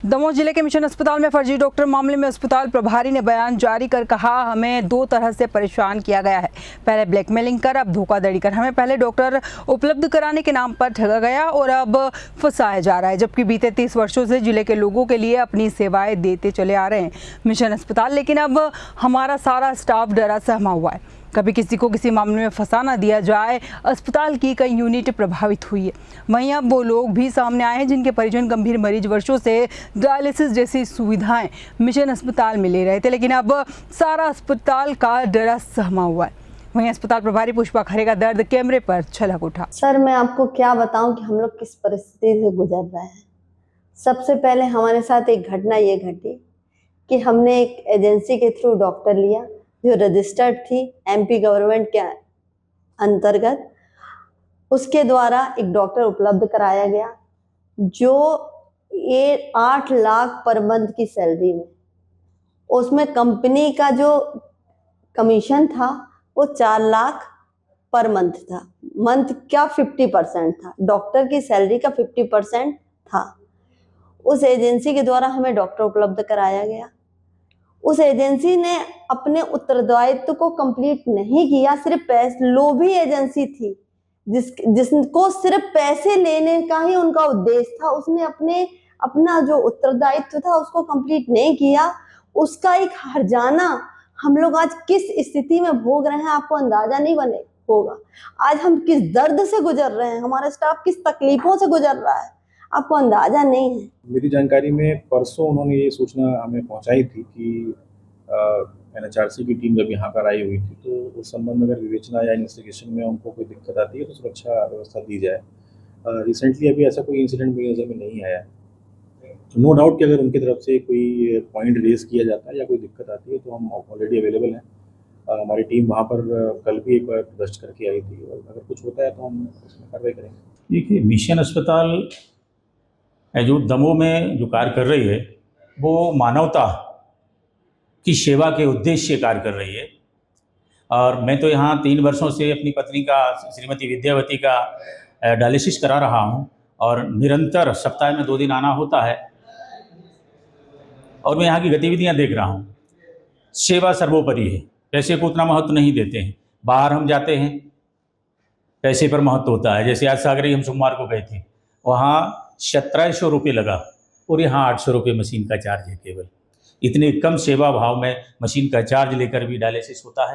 दमोह जिले के मिशन अस्पताल में फर्जी डॉक्टर मामले में अस्पताल प्रभारी ने बयान जारी कर कहा, हमें दो तरह से परेशान किया गया है। पहले ब्लैकमेलिंग कर, अब धोखाधड़ी कर। हमें पहले डॉक्टर उपलब्ध कराने के नाम पर ठगा गया और अब फंसाया जा रहा है, जबकि बीते 30 वर्षों से जिले के लोगों के लिए अपनी सेवाएं देते चले आ रहे हैं मिशन अस्पताल। लेकिन अब हमारा सारा स्टाफ डरा सहमा हुआ है, कभी किसी को किसी मामले में फंसा ना दिया जाए। अस्पताल की कई यूनिट प्रभावित हुई है। वहीं अब वो लोग भी सामने आए हैं जिनके परिजन गंभीर मरीज वर्षों से डायलिसिस जैसी सुविधाएं मिशन अस्पताल में ले रहे थे, लेकिन अब सारा अस्पताल का डरा सहमा हुआ है। वहीं अस्पताल प्रभारी पुष्पा खरे का दर्द कैमरे पर छलक उठा। सर, मैं आपको क्या बताऊं कि हम लोग किस परिस्थिति से गुजर रहे हैं। सबसे पहले हमारे साथ एक घटना ये घटी कि हमने एक एजेंसी के थ्रू डॉक्टर लिया जो रजिस्टर्ड थी एमपी गवर्नमेंट के अंतर्गत। उसके द्वारा एक डॉक्टर उपलब्ध कराया गया जो 8 लाख पर मंथ की सैलरी में, उसमें कंपनी का जो कमीशन था वो 4 लाख पर मंथ था। मंथ क्या 50% था, डॉक्टर की सैलरी का 50% था। उस एजेंसी के द्वारा हमें डॉक्टर उपलब्ध कराया गया। उस एजेंसी ने अपने उत्तरदायित्व को कंप्लीट नहीं किया, सिर्फ लोभी एजेंसी थी जिसको सिर्फ पैसे लेने का ही उनका उद्देश्य था। उसने अपना जो उत्तरदायित्व था उसको कंप्लीट नहीं किया। उसका एक हर्जाना हम लोग आज किस स्थिति में भोग रहे हैं आपको अंदाजा नहीं बने होगा। आज हम किस दर्द से गुजर रहे हैं, हमारा स्टाफ किस तकलीफों से गुजर रहा है, आपको अंदाजा नहीं है। मेरी जानकारी में परसों उन्होंने ये सूचना हमें पहुंचाई थी कि एनएचआरसी की टीम जब यहाँ पर आई हुई थी तो उस संबंध में अगर विवेचना या इन्वेस्टिगेशन में उनको कोई दिक्कत आती है तो सुरक्षा व्यवस्था दी जाए। रिसेंटली अभी ऐसा कोई इंसिडेंट मेरी नज़र में नहीं आया। नो डाउट कि अगर उनकी तरफ से कोई पॉइंट रेज किया जाता है या कोई दिक्कत आती है तो हम ऑलरेडी अवेलेबल हैं। हमारी टीम वहाँ पर कल भी एक बार गश्त करके आई थी और अगर कुछ होता है तो हम उसमें कार्रवाई करेंगे। देखिए, मिशन अस्पताल जो दमोह में जो कार्य कर रही है वो मानवता की सेवा के उद्देश्य से कार्य कर रही है। और मैं तो यहाँ 3 वर्षों से अपनी पत्नी का, श्रीमती विद्यावती का डायलिसिस करा रहा हूँ और निरंतर सप्ताह में 2 दिन आना होता है और मैं यहाँ की गतिविधियाँ देख रहा हूँ। सेवा सर्वोपरि है, पैसे को उतना महत्व नहीं देते हैं। बाहर हम जाते हैं पैसे पर महत्व होता है। जैसे आज सागरी हम सोमवार को गए थे, वहाँ 1700 रुपये लगा और यहाँ 800 रुपये मशीन का चार्ज है। केवल इतने कम सेवा भाव में मशीन का चार्ज लेकर भी डायलिसिस होता है।